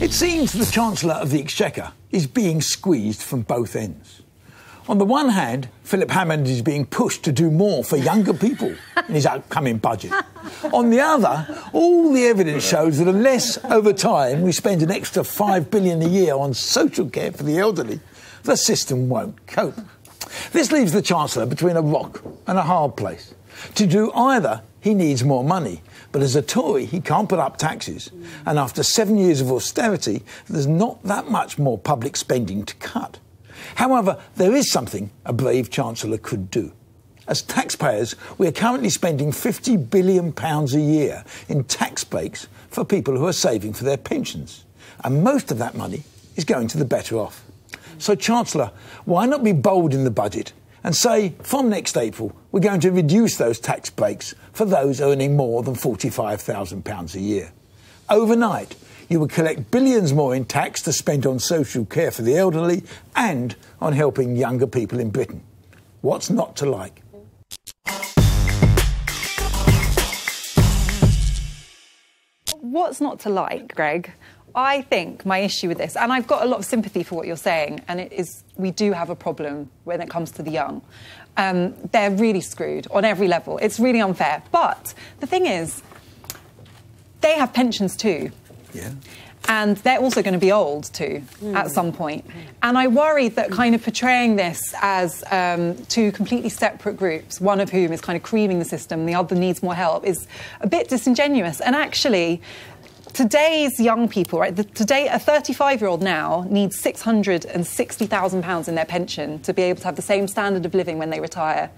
It seems the Chancellor of the Exchequer is being squeezed from both ends. On the one hand, Philip Hammond is being pushed to do more for younger people in his upcoming budget. On the other, all the evidence shows that unless, over time, we spend an extra $5 billion a year on social care for the elderly, the system won't cope. This leaves the Chancellor between a rock and a hard place. To do either, he needs more money. But as a Tory, he can't put up taxes. And after 7 years of austerity, there's not that much more public spending to cut. However, there is something a brave Chancellor could do. As taxpayers, we are currently spending £50 billion a year in tax breaks for people who are saving for their pensions. And most of that money is going to the better off. So, Chancellor, why not be bold in the budget and say, from next April, we're going to reduce those tax breaks for those earning more than £45,000 a year. Overnight, you would collect billions more in tax to spend on social care for the elderly and on helping younger people in Britain. What's not to like? What's not to like, Greg? I think my issue with this, and I've got a lot of sympathy for what you're saying, and it is we do have a problem when it comes to the young. They're really screwed on every level. It's really unfair. But the thing is, they have pensions too. Yeah. And they're also going to be old too at some point. And I worry that kind of portraying this as two completely separate groups, one of whom is kind of creaming the system, the other needs more help, is a bit disingenuous. And actually, today's young people, right? Today, a 35-year-old now needs £660,000 in their pension to be able to have the same standard of living when they retire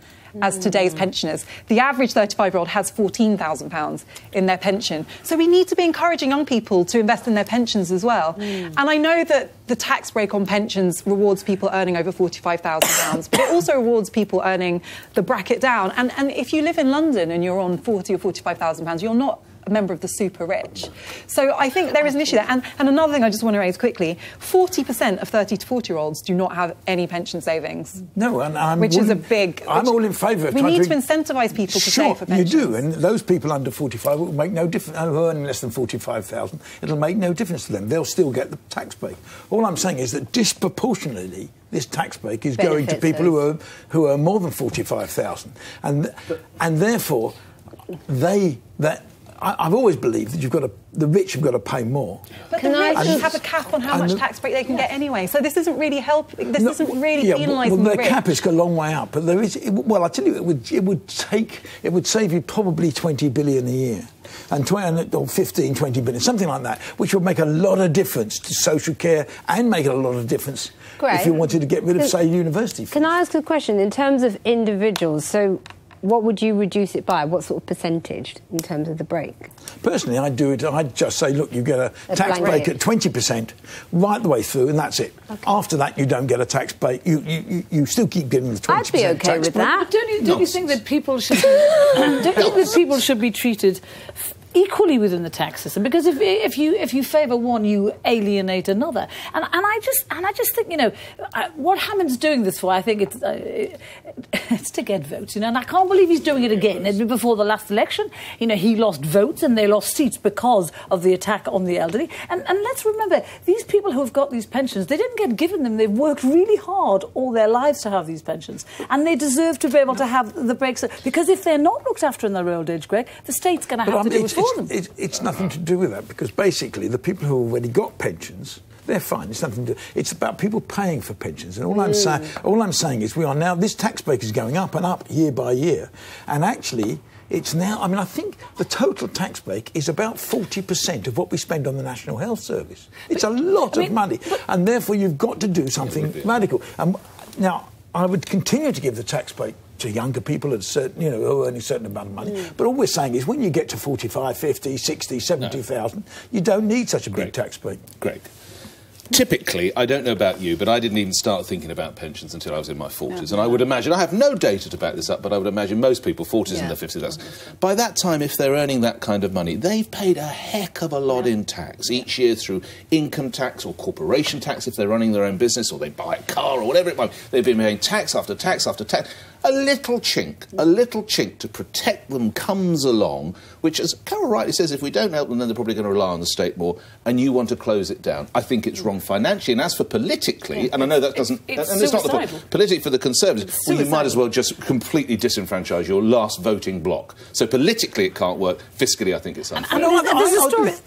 as today's pensioners. The average 35-year-old has £14,000 in their pension. So we need to be encouraging young people to invest in their pensions as well. And I know that the tax break on pensions rewards people earning over £45,000, but it also rewards people earning the bracket down. And if you live in London and you're on £40,000 or £45,000, you're not a member of the super rich. So I think there is an issue there. And another thing I just want to raise quickly, 40% of 30 to 40-year-olds do not have any pension savings. No, and which is a big... I'm all in favour of... We need to incentivise people to save for pensions. You do, and those people under 45 will make no difference, who are earning less than 45,000, it'll make no difference to them. They'll still get the tax break. All I'm saying is that disproportionately, this tax break is going to people who earn more than 45,000. And therefore, I've always believed that the rich have got to pay more. But the rich have a cap on how much tax break they can get anyway. So this isn't really helping. This isn't really penalising the rich. The cap is a long way up, but there is. I tell you, it would save you probably $20 billion a year, or 15, 20 billion, something like that, which would make a lot of difference to social care and make a lot of difference if you wanted to get rid of, say, university fees. Can I ask a question in terms of individuals? So, what would you reduce it by? What sort of percentage in terms of the break? Personally, I'd just say, look, you get a tax break at 20% right the way through, and that's it. Okay. After that, you don't get a tax break. You still keep getting the 20% I'd be okay with that. But don't you think that people should be treated equally within the tax system? Because if you favour one, you alienate another. And I just think, what Hammond's doing this for, I think it's to get votes, and I can't believe he's doing it again. Before the last election, he lost votes and they lost seats because of the attack on the elderly. And let's remember, these people who have got these pensions, they didn't get given them. They've worked really hard all their lives to have these pensions, and they deserve to be able to have the breaks. Because if they're not looked after in their old age, Greg, the state's going to have to do it for them. It's nothing to do with that, because basically the people who already got pensions, they're fine. It's nothing to do. It's about people paying for pensions, and all I'm saying is we are now. This tax break is going up and up year by year, and actually it's now. I think the total tax break is about 40% of what we spend on the National Health Service. It's a lot of money, and therefore you've got to do something radical. Now, I would continue to give the tax break to younger people at a certain, who are earning a certain amount of money. But all we're saying is when you get to 45, 50, 60, 70,000, you don't need such a big tax break. Greg. Typically, I don't know about you, but I didn't even start thinking about pensions until I was in my 40s. And I would imagine, I have no data to back this up, but I would imagine most people, 40s and the 50s, by that time, if they're earning that kind of money, they've paid a heck of a lot in tax each year through income tax or corporation tax if they're running their own business, or they buy a car or whatever it might be. They've been paying tax after tax after tax. a little chink to protect them comes along, which, as Carol rightly says, if we don't help them, then they're probably going to rely on the state more, and you want to close it down. I think it's wrong financially, and as for politically, and I know that doesn't... It's and it's not the point. Politically, for the Conservatives, well, you might as well just completely disenfranchise your last voting bloc. So politically it can't work. Fiscally, I think it's unfair.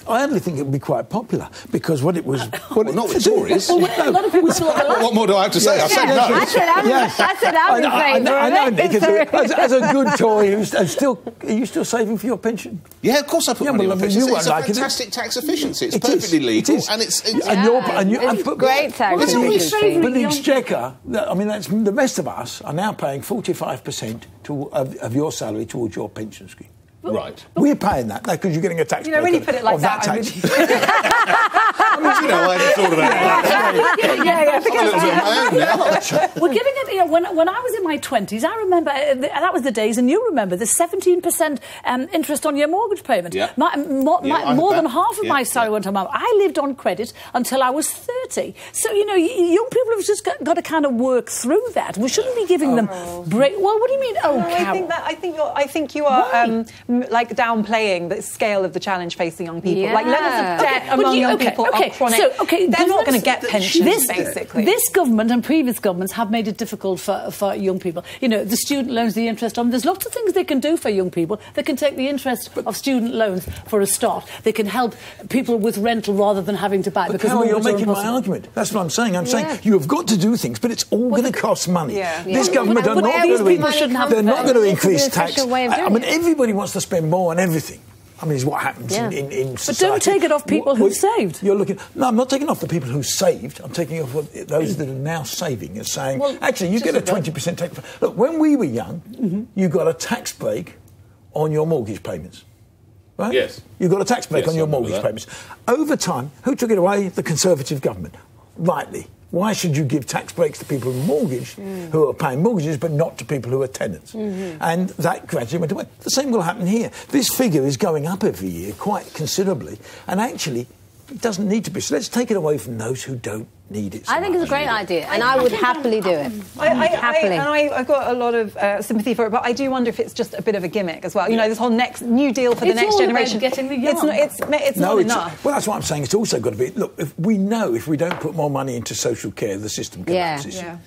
I only think it would be quite popular, because what it was... well, not with Tories. A lot of people still What more do I have to say? I've said no. I said I'm in favour. I know, Nick, as a good Tory, are you still saving for your pension? Yeah, of course I put money in my pension. You It's a fantastic tax efficiency. It's perfectly legal, and it's great tax efficiency. But the Exchequer, I mean, the rest of us are now paying 45% of your salary towards your pension scheme. Right. We're paying that because you're getting a tax break. When you put it like that, tax. I hadn't thought about that. I'm a little bit of my own now. We're giving it, when I was in my 20s, I remember, that was the days, and you remember, the 17% interest on your mortgage payment. Yeah. More than half of my salary went on my... I lived on credit until I was 30. So, young people have just got to kind of work through that. We shouldn't be giving them break... Well, what do you mean, Carol? I think you are downplaying the scale of the challenge facing young people. Yeah. Like, levels of debt among young people are chronic. They're not going to get pensions, basically. This government and previous governments have made it difficult for young people. The student loans, the interest on... There's lots of things they can do for young people. They can take the interest of student loans for a start. They can help people with rental rather than having to buy. But Carol, you're making my argument. That's what I'm saying. I'm saying you have got to do things, but it's all going to cost money. Yeah. This government are not going to increase tax. I mean, everybody wants to spend more on everything. I mean, it's what happens in society. But don't take it off people who've saved. No, I'm not taking off the people who saved. I'm taking off those that are now saving and saying, actually, you get a 20% tax. Look, when we were young, you got a tax break on your mortgage payments. Right? Yes. You got a tax break on your mortgage payments. Over time, who took it away? The Conservative government. Rightly. Why should you give tax breaks to people who are paying mortgages, but not to people who are tenants? And that gradually went away. The same will happen here. This figure is going up every year quite considerably, and actually it doesn't need to be. So let's take it away from those who don't need it. I think it's a great idea, and I would happily do it. I've got a lot of sympathy for it, but I do wonder if it's just a bit of a gimmick as well. This whole new deal for the next generation. Getting the young. It's not enough. Well, that's what I'm saying. It's also got to be. Look, if we don't put more money into social care, the system collapses. Yeah.